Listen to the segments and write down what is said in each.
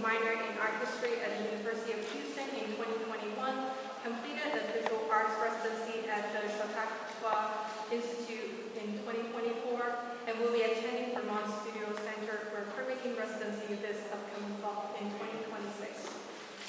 minor in art history at the University of Houston in 2021, completed a visual arts residency at the Chautauqua Institute in 2024, and will be attending Vermont Studio Center for printmaking residency this upcoming fall in 2026.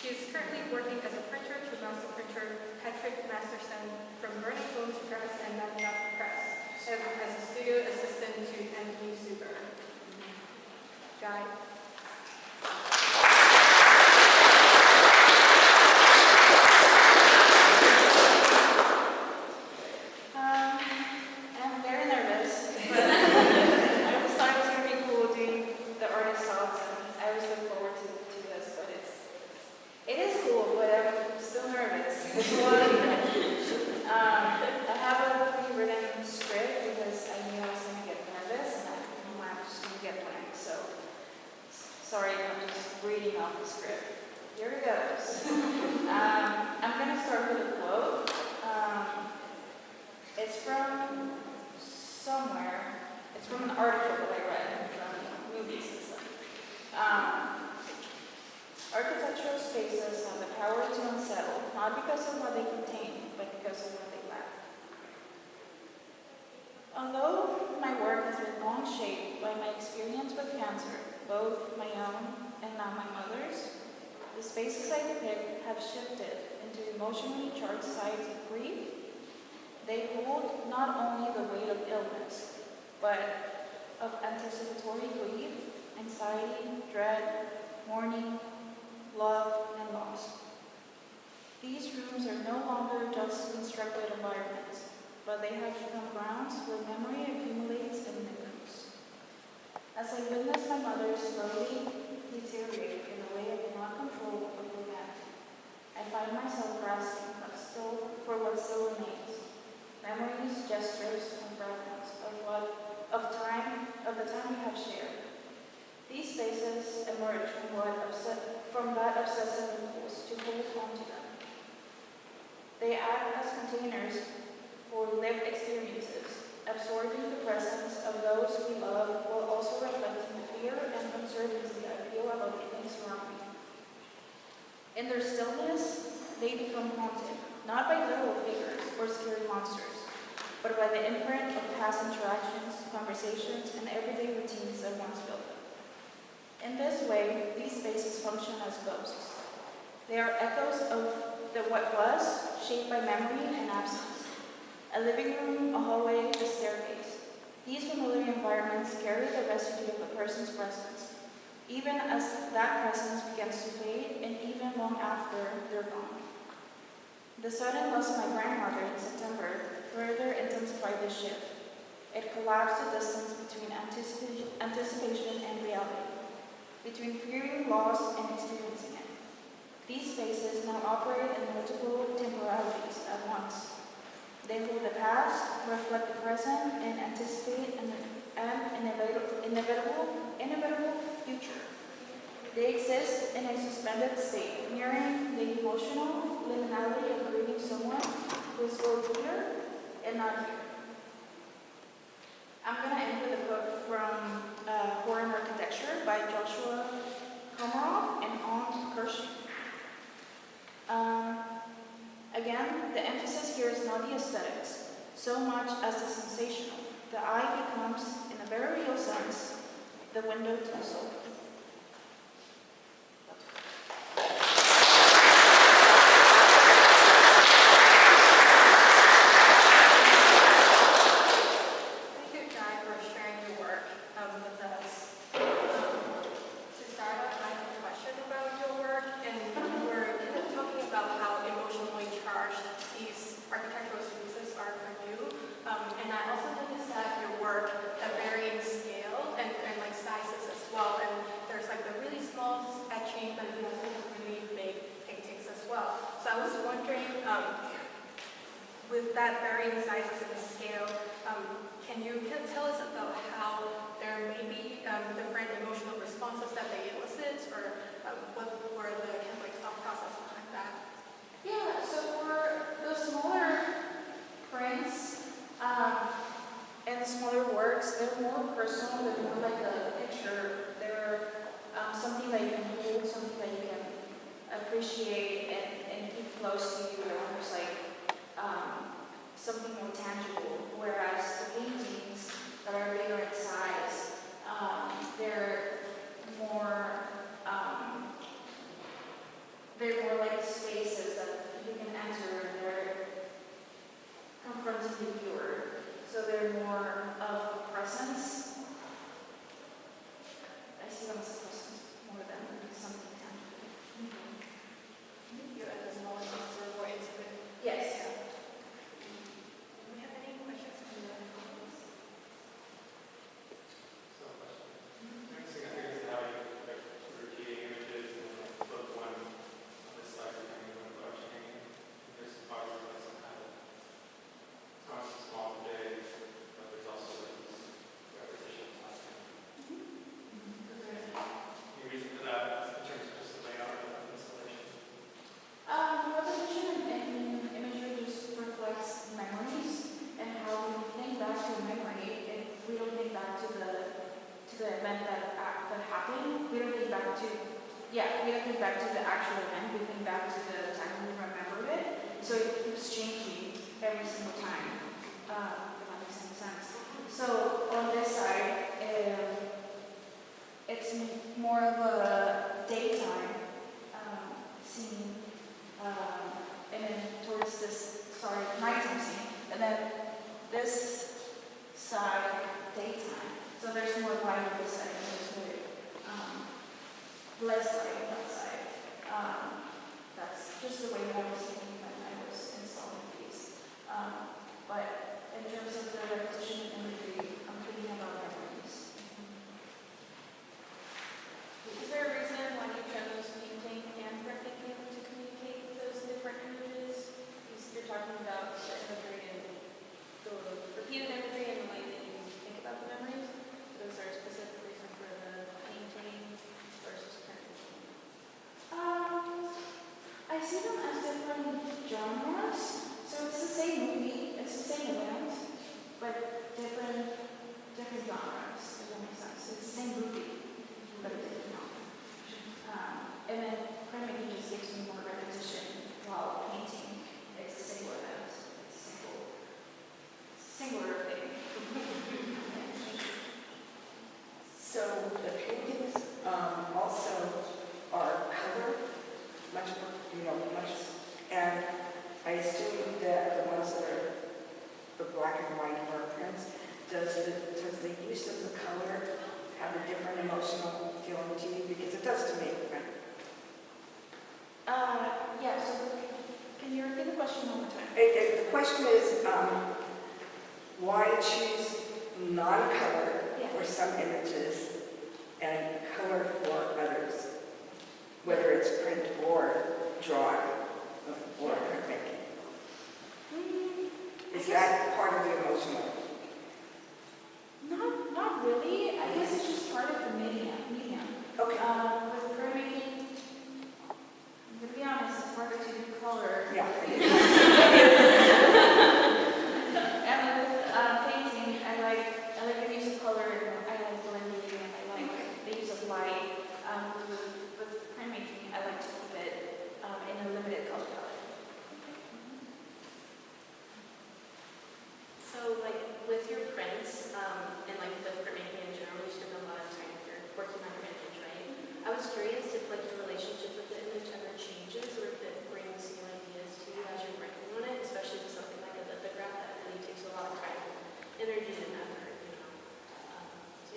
She is currently working as a printer to master printer Patrick Masterson from Vermont Press and Madcap Press, and as a studio assistant to Anthony Suber. Guy. I'm very nervous, but I always thought it was going to be cool doing the artist talks, and I always look forward to this, but it is cool, but I'm still nervous. I have a pre-written script because I knew I was going to get nervous, and I'm just going to get blank, so sorry, I'm just reading off the script. Here it goes. I'm going to start with a quote. It's from somewhere. It's from an article that I read from movies and stuff. Architectural spaces have the power to unsettle, not because of what they contain, but because of what they lack. Although my work has been long shaped by my experience with cancer, both my own and now my mother's, the spaces I depict have shifted into emotionally charged sides of grief. They hold not only the weight of illness, but of anticipatory grief, anxiety, dread, mourning, love, and loss. These rooms are no longer just constructed environments, but they have become grounds where memory accumulates and lingers. As I witness my mother slowly deteriorate in a way I cannot control or prevent, I find myself grasping for what still remains. Memories, gestures, and fragments of the time we have shared. These spaces emerge from that obsessive impulse to hold on to them. They act as containers for lived experiences, absorbing the presence of those we love while also reflecting the fear and uncertainty I feel about the things around me. In their stillness, they become haunted, not by literal figures or scary monsters, but by the imprint of past interactions, conversations, and everyday routines that once built them. In this way, these spaces function as ghosts. They are echoes of what was, shaped by memory and absence. A living room, a hallway, a staircase. These familiar environments carry the residue of a person's presence, even as that presence begins to fade and even long after they're gone. The sudden loss of my grandmother in September further intensified this shift. It collapsed the distance between anticipation and reality, between fearing loss and experiencing it. These spaces now operate in multiple temporalities at once. They hold the past, reflect the present, and anticipate an inevitable future. They exist in a suspended state, mirroring the emotional liminality of grieving someone who is both here and not here. I'm going to end with a quote from Horror and Architecture by Joshua Komarov and Aunt Kershing. Again, the emphasis here is not the aesthetics, so much as the sensational. The eye becomes, in a very real sense, the window to the soul. With that varying sizes and scale, can you tell us about how there may be different emotional responses that they elicit, or what were the kind of like thought process behind that? Yeah, so for the smaller prints and the smaller works, they're more personal. They're more like a picture. They're something that you can hold, something appreciate and keep close to you. They're almost like something more tangible. Whereas the paintings that are bigger in size, they're more like spaces that you can enter. They're confronting the viewer, so they're more of a presence. I see them as a presence more than something tangible. You as a knowledge or more intimate. Yes. Do we have any questions from the audience? So, question. Next thing I think is how you repeating images and flip one on this slide depending on what you're hanging. There's some parts of some kind of it's not so small today, but there's also these repetitions. Any reason for that in terms of just the layout of the installation? Repetition in imagery just reflects memories and how we think back to a memory. If we don't think back to the event that happened, we don't think back to we don't think back to the actual event. We think back to the time we remember it. So it keeps changing every single time. If that makes any sense. So on this side, it's more of a daytime scene. And then towards this, nighttime scene, and then this side, daytime. So there's more light on this side, and there's less light on that side. That's just the way that I was thinking when I was installing these. But in terms of the repetition and imagery, I'm thinking about memories. Is there a reason why you chose painting and printmaking to communicate those different images? You're talking about the imagery and the repeated imagery and the way that you think about the memories. But is there a specific reason for the painting versus printmaking? I see them as different genres. So it's the same movie, it's the same event, but different genres, if that makes sense. It's the same movie, but a different genre. And then printmaking just gives me more repetition, while painting, it's a single event. It's a singular thing. So the paintings also are color, much more, much, and I assume that the ones that are the black and white or prints, does the use of the color have a different emotional feeling to you? Because it does to me, right? Yeah, so can you repeat the question one more time? The question is, why choose non-color for some images and color for others, whether it's print or drawing or printmaking? Is that part of the emotional? Not really. I guess it's just part of the medium. Okay. With printmaking, to be honest, it's harder to do color. Yeah. And with painting, I like the use of color. I like blending, and I like the use of light. With printmaking, I like to keep it in a limited color palette. So, like, with your prints, and like with printmaking in general, you spend a lot of time here working on your image, right? I was curious if like your relationship with the image ever changes, or if it brings new ideas to you as you're working on it, especially with something like a lithograph that really takes a lot of time, energy, and effort, you know. So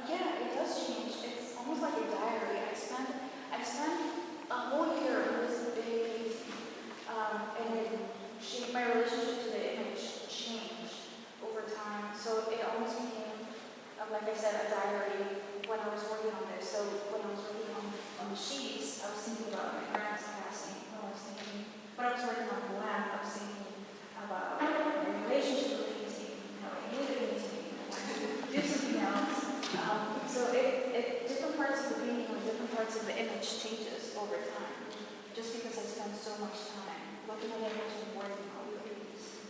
Yeah, it does change. It's almost like a diary. I spent a whole year on this big painting, and my relationship to the image changed over time. So it almost became, like I said, a diary when I was working on this. So when I was working on the sheets, I was thinking about my grandma's passing. When I was working on the lamp, I was thinking about my relationship with painting, how I hated painting, I wanted to do something else. So different parts of the painting or different parts of the image changes over time, just because I spend so much time looking at the image and working on the piece.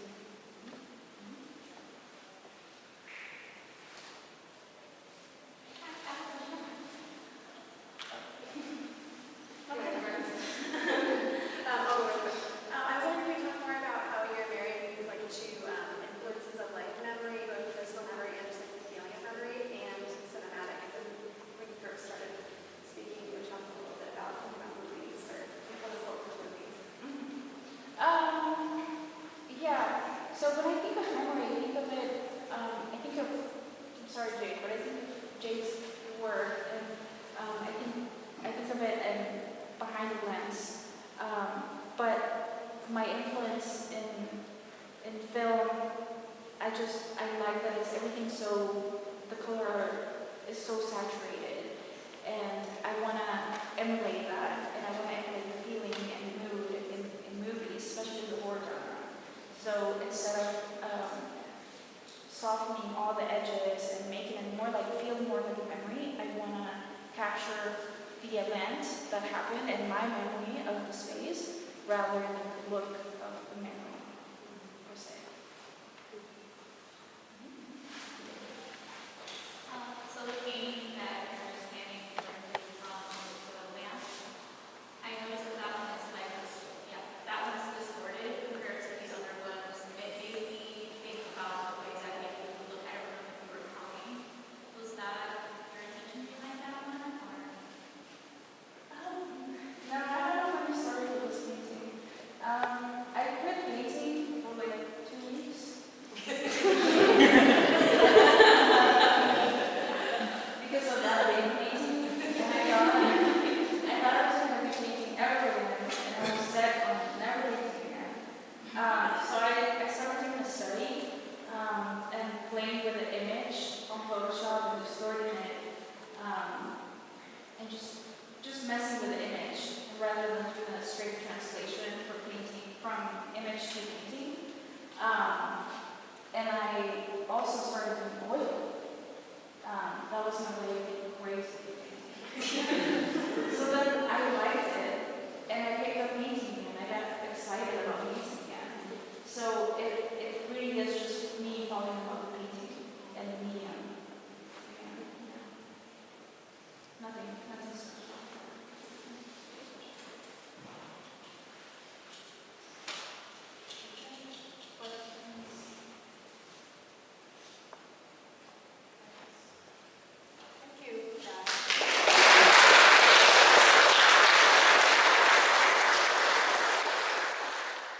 Jade, but I think Jade's work, and I think of it and behind the lens. But my influence in film, I like that it's everything so, the color is so saturated, and I want to emulate that, and I want to emulate the feeling and the mood in movies, especially the horror genre. So instead of softening all the edges and making it more like, feel more like a memory, I want to capture the event that happened in my memory of the space rather than the look of the memory per se. So the painting that you're standing directly from the lamp, I noticed that one is like, yeah, that one is distorted compared to these other ones. It made me think about the ways that maybe you would look at a room if you were counting. Was that your intention behind that one, or? No, I don't know when you started with this painting. I quit painting for like 2 weeks. Because of that big painting, and I thought I was going to be painting everything, and I was set on never painting again. So I started doing a study and playing with the image on Photoshop and distorting it, and just messing with the image rather than doing a straight translation for painting from image to painting. And I also started doing oil. That was my way of getting crazy with painting.